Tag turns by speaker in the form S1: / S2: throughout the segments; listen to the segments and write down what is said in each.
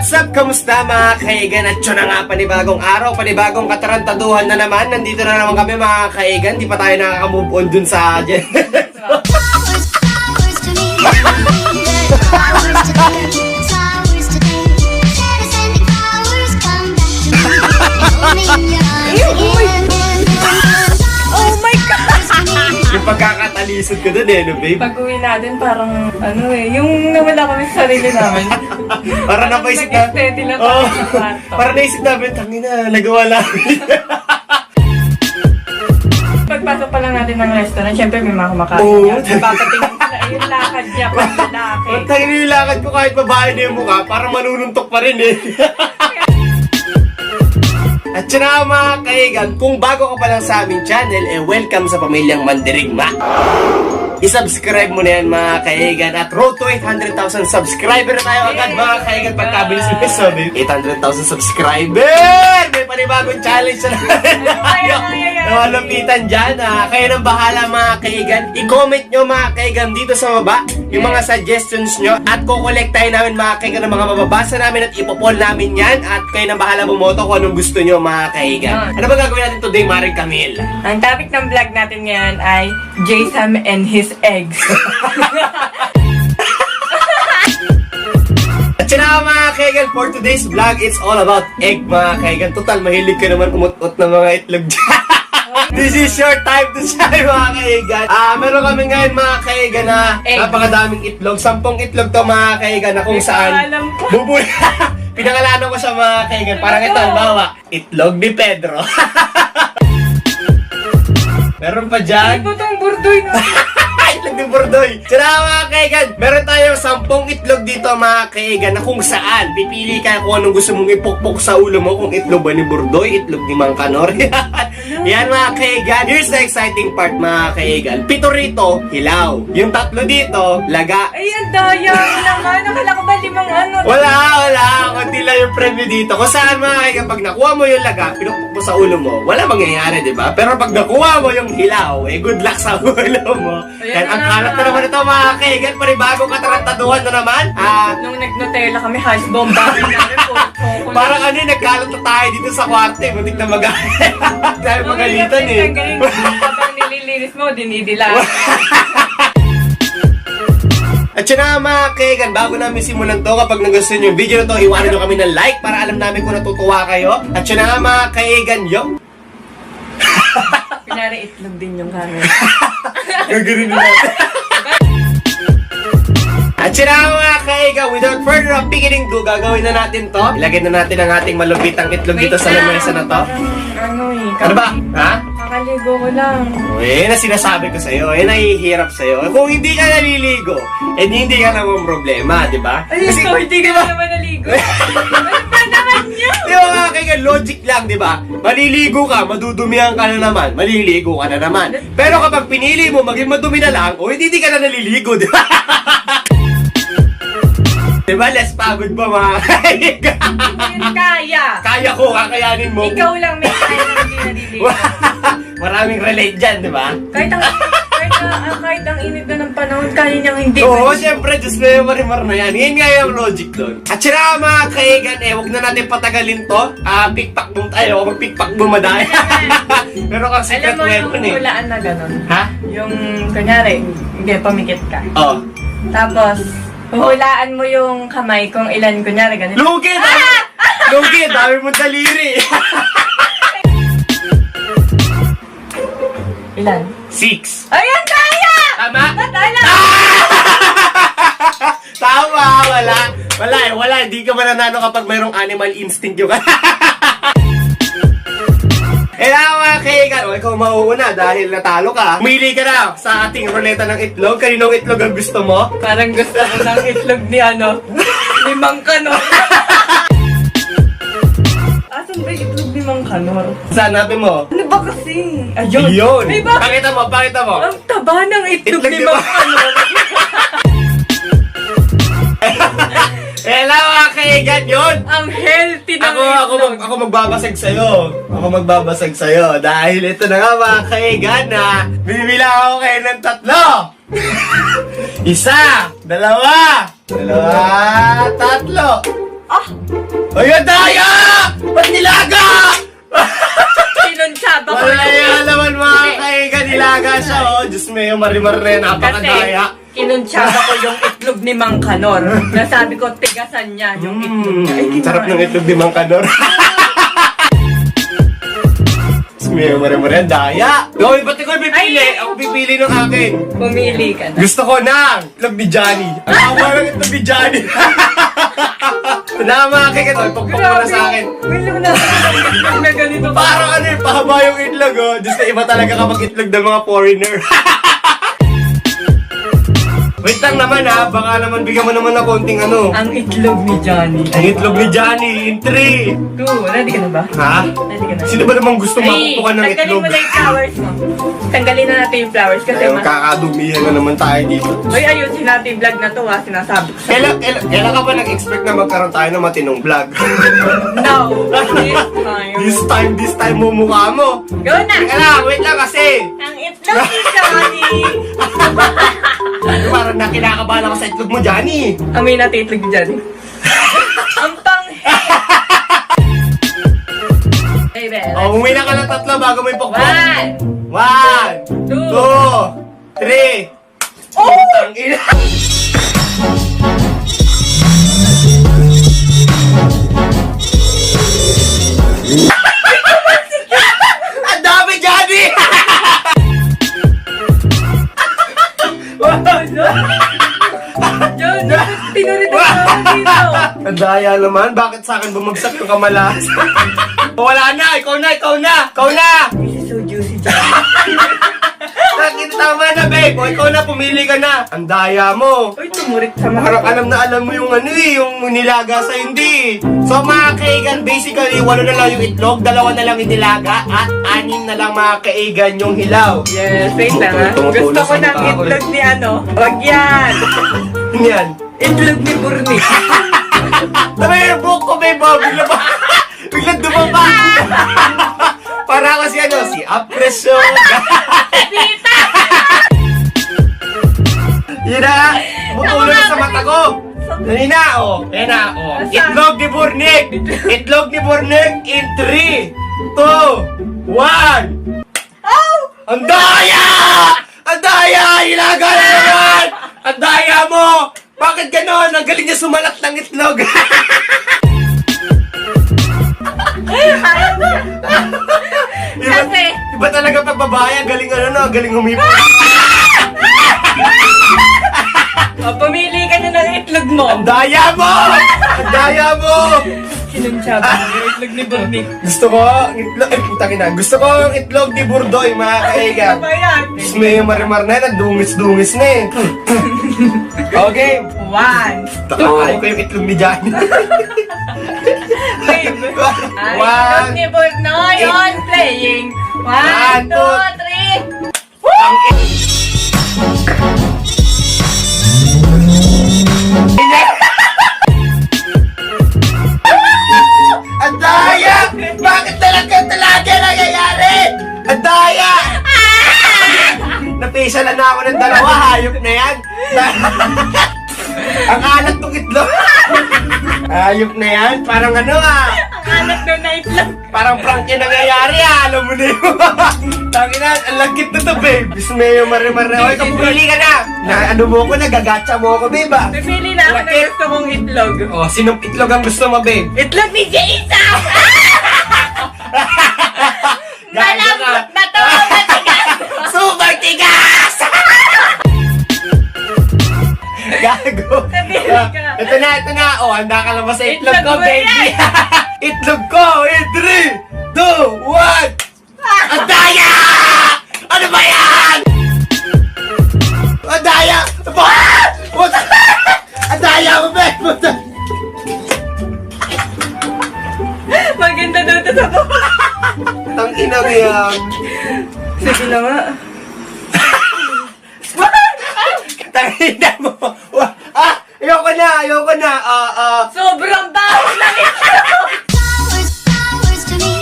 S1: What's up? Kamusta mga kaigan? At yun na nga, panibagong araw, panibagong katarantaduhan na naman. Nandito na naman kami mga kaigan. Di pa tayo nakaka-move on dun sa
S2: Oh my God!
S1: yung pagkakatalisod ko dun no babe?
S2: Pag-uwi natin parang, yung nawala kami sa sarili namin.
S1: Para napaisip na.
S2: Nag-steady lang
S1: Oh,
S2: kami sa kwarto.
S1: para naisip namin, tangina, nagawa lang.
S2: Pagpasok pa lang natin ng restaurant, syempre may mga kumakain
S1: Oo.
S2: niya. Napapatingin sila, yung lakad niya, pag lalaki.
S1: Ang tangina yung lakad ko kahit babae na yung mukha, parang manununtok pa rin eh. At yun na mga kaigan, kung bago ka pa lang sa aming channel, welcome sa Pamilyang Mandirigma. I-subscribe mo na yan mga kaigan. At road to 800,000 subscriber na tayo agad mga kaigan. Pagkabilis ng episode, 800,000 subscriber! May panibagong challenge na nawalapitan dyan. Kayo nang bahala mga kaigan. I-comment nyo mga kaigan dito sa baba yung mga suggestions nyo. At kukolektahin namin mga kaigan ng mga mababasa namin at ipopol namin yan. At kayo nang bahala bumoto kung anong gusto nyo mga kaigan. Ano ba gagawin natin today, Maring Camille?
S2: Ang topic ng vlog natin ngayon ay J-Sam and his eggs.
S1: At yun na mga kaigan, for today's vlog, it's all about egg mga kaigan. Total, mahilig ka naman umut-ut ng mga itlog dyan. This is your time to shine mga kaigan. Meron kami ngayon mga kaigan na napakadaming itlog. 10 itlog to mga kaigan na kung saan
S2: Alam ko.
S1: bubuhay. Pinangalanan ko sa mga kaigan. Parang ito, halimbawa, itlog ni Pedro. Meron pa dyan.
S2: Ay, putong burdoy na.
S1: Itlog ni Bordoy. Sila mga kaigan, meron tayong 10 itlog dito mga kaigan na kung saan pipili ka kung anong gusto mong ipukpok sa ulo mo, kung itlog ba ni Bordoy, itlog ni Mang Kanor. Yan mga kaigan. Here's the exciting part mga kaigan. 7 rito, hilaw. Yung 3 dito, laga.
S2: Ay, ang daya naman. Nakala ko ba 5
S1: Wala. Kunti lang yung premyo dito. Kung saan mga kaigan, pag nakuha mo yung laga, pinukpok mo sa ulo mo, wala mangyayari, di ba? Pero pag nakuha mo yung hilaw, good luck sa ulo mo.
S2: Ayan
S1: Yan, ang
S2: na.
S1: kalat na naman ito mga kaigan. Panibagong katarantaduhan na naman.
S2: Nung nag-Nutella kami, hash bomb namin po.
S1: Parang nagkalat na tayo dito sa kwarto eh. Muntik na dahil magalitan eh.
S2: Habang nililinis mo, dinidila.
S1: At yun na mga kaigan, bago namin simulan to, kapag nagustuhan nyo yung video na to, iwanan nyo kami ng like para alam namin kung natutuwa kayo. At yun na mga kaigan, yung
S2: Pinari itlog din yung camera.
S1: gagawin nila. At yun na mga kaigan, without further beginning to, gagawin na natin to. Ilagay na natin ang ating malupitang itlog dito sa lamesa na to. Ano ba? Ha?
S2: Kakaligo ko lang.
S1: Yan ang sinasabi ko sa'yo. Yan ang hihirap sa'yo. Kung hindi ka naliligo, hindi ka naman problema, di ba?
S2: Ay, so hindi ka naman naligo. Ano ba naman niya?
S1: Di ba mga kaigan, logic lang, di ba? Maliligo ka, madudumihan ka na naman, maliligo ka na naman. Pero kapag pinili mo maging madumi na lang, hindi ka na naliligo, di ba? Di ba, less pagod pa mga kaigan?
S2: Hindi kaya.
S1: Kaya ko, kakayanin mo.
S2: Ikaw lang may kaya na hindi naliligo.
S1: Maraming relate dyan, di ba?
S2: Kahit ang init na ng panahon, kaya niyang hindi.
S1: Oo, syempre, Diyos na yung marimar na yan. Yan nga yung logic doon. At sila mga kaigan, huwag na natin patagalin to. Pikpak boom tayo, mag-pikpak boom madaya. Pero kang secret
S2: Alam mo yung
S1: weapon eh.
S2: hulaan na gano'n?
S1: Ha?
S2: Yung, kunyari, hindi, pamikit ka.
S1: Oo.
S2: Tapos, huhulaan mo yung kamay kung ilan, kunyari, ganito.
S1: Lugi! Lugi! Dami mong daliri!
S2: Ilan?
S1: 6.
S2: Ayan, kaya!
S1: Tama?
S2: Natala!
S1: Tama! Wala. Hindi ka mananalo kapag mayroong animal instinct yung mga kaigan, ikaw mauuna dahil natalo ka. Umili ka na sa ating ruleta ng itlog. Kaninong itlog ang gusto mo?
S2: Parang gusto ko ng itlog ni ni Mang Kanor. Asan ba yung itlog ni Mang Kanor?
S1: Saan natin mo?
S2: Ano ba kasi? Ayun.
S1: Yun!
S2: Ay, bakit?
S1: Pakita mo.
S2: Ang taba ng itlog
S1: Itlog
S2: ni
S1: ni
S2: Mang
S1: Mang
S2: Kanor.
S1: Hello mga kaigan, yun!
S2: Ang healthy ng itlog.
S1: Ako magbabasag sa'yo. Ako magbabasag sa'yo. Dahil ito na nga mga kaigan na bibila ako kayo ng 3. 1, 2, 3.
S2: Ah!
S1: Ay, ang daya! Ba't nilaga?
S2: Sinuntsaba ko
S1: Wala
S2: yung...
S1: yan naman mga kaigan, nilaga siya, oh. Diyos mo yung marimar na yan,
S2: Kasi
S1: napakadaya.
S2: kinuntsaba ko yung itlog ni Mang Kanor. Nasabi ko, tigasan niya yung itlog niya. Ay,
S1: Sarap ng itlog ni Mang Kanor. Diyos mo yung marimar yan, daya. Gawin, ba't ikaw pipili?
S2: Ay!
S1: Ako pipili ng akin.
S2: Pumili ka na.
S1: Gusto ko ng itlog ni Johnny. Ang awa ng itlog ni Johnny. Tama mga kaigan, oh. Pagpag mo na sa akin.
S2: Wait lang na. Na ganito pa.
S1: Parang ano eh, pahaba yung itlog, oh. Diyos na iba talaga kapag itlog ng mga foreigner. Wait lang naman ha, baka naman bigyan mo naman ng konting ano.
S2: Ang itlog ni Johnny.
S1: Ang itlog ni Johnny in 3,
S2: 2, ready ka na ba?
S1: ha?
S2: Ready ka na?
S1: Sino ba namang gusto makukuha ng
S2: tanggalin
S1: itlog?
S2: mo na yung flowers mo. Tanggalin na natin yung flowers kasi
S1: Ay, kakadumihan na naman tayo dito.
S2: Uy, ayusin natin yung vlog na to ha, sinasabi ko.
S1: Kailan ka ba nag-expect na magkaroon tayo ng matinong vlog?
S2: No, this time.
S1: This time mumukha mo.
S2: Go na!
S1: Teka lang, wait lang kasi.
S2: Ang itlog ni Johnny!
S1: Parang nakinakabahan ako sa itlog mo, Johnny.
S2: Amin natin itlog ni Johnny. Ang panghe! Baby,
S1: Oh, umuwi na ka ng 3 bago mo ipokpok.
S2: 1,
S1: 1, 2, 3.
S2: Oh!
S1: Putang ina. Ang dami, Johnny!
S2: Johnny, pinuritan ko ako dito.
S1: Ang daya naman, bakit sa akin bumagsak yung kamalas? Wala na, ikaw na!
S2: This is so juicy, Johnny.
S1: Bakit tama na, babe? O, ikaw na, pumili ka na. Ang daya mo.
S2: Uy, tumurit sa mga...
S1: Parang alam na alam mo yung ano eh, yung nilaga sa hindi. So mga kaigan, basically, 8 na lang yung itlog, 2 na lang yung nilaga, at 6 na lang mga kaigan yung hilaw.
S2: Yes, wait lang ha.
S1: Tumutulong
S2: Gusto ko
S1: sa
S2: ng
S1: mukha ko.
S2: itlog ni ano. Wag yan.
S1: Ano yan?
S2: Itlog ni Burni.
S1: Tama yung buhok ko, babe, oh. Biglang dumaba. Para kasi ano, si Apresyo.
S2: Tita!
S1: Yun na, butulong na sa mata ko. Yan na, oh. Yan na, oh. Itlog ni Burnig. Itlog ni Burnig in 3, 2, 1.
S2: Oh!
S1: Ang daya! Ang daya! Ilaga na naman! Ang daya mo! Bakit ganon? Ang galing niya sumalat ng itlog.
S2: Kasi,
S1: Iba talaga pag babae, ang galing ano, no? Ang galing humipot.
S2: pumili ka na ng itlog mo.
S1: Ang daya mo! Ang daya mo!
S2: Sinuntsaba yung itlog ni Burni.
S1: Gusto ko ang itlog, ay putang ina. Gusto ko ang itlog ni Burdoy, mga kaigan.
S2: Ano ba yan?
S1: Tapos may marimar na yan, dungis-dungis na eh. Okay.
S2: 1,
S1: Takay ko yung itlog ni Johnny.
S2: babe. Ay,
S1: One.
S2: itlog ni Burnoy on playing. 1, 2, 3.
S1: Ang daya! Bakit talaga nangyayari? Ang daya! Napisalan na ako ng 2, hayop na yan. Ang alat ng itlog. Hayop na yan, parang ano ah.
S2: Ang anak doon na itlog.
S1: Parang prank yung nangyayari ah, alam mo na yun. Tangina, ang lagkit na to babe. Bismayo marimar na. Ikaw pumili ka na. Na ano mo ko, nagagatsa mo ako babe ah.
S2: Pipili na ako ng gusto kong itlog.
S1: Oh, sinong itlog ang gusto mo babe?
S2: Itlog ni Jason! Malambot na to! Matigas!
S1: Super tigas! Gago.
S2: Pipili ka.
S1: Ito na. Oh, handa ka naman sa itlog
S2: Itlog
S1: ko,
S2: mo
S1: baby.
S2: yan.
S1: Itlog ko in 3, 2, 1. Ang daya! Ano ba yan? Ang daya! Puta! Ang daya mo, babe! Puta!
S2: Maganda daw ito sa buhay.
S1: Tangina mo yan.
S2: Sige na nga.
S1: Tangina mo. Ayoko na.
S2: Sobrang baho ng itlog!
S3: Flowers, flowers to me.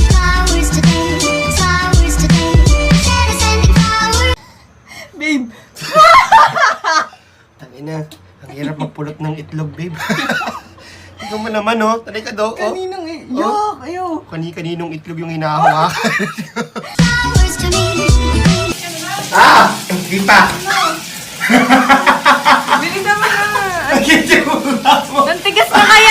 S3: Flowers today, flowers today. Let us send flowers.
S2: Babe,
S1: Tangina, ang hirap magpulot ng itlog, babe. Ikaw mo naman, oh. Talay ka daw, oh.
S2: Kaninong yuck, ayaw.
S1: Kani-kaninong itlog yung hinahawakan.
S3: Flowers to me.
S1: Ah! Hindi pa.
S2: Bili naman na.
S1: Ang mo.
S2: Ang tigas na kaya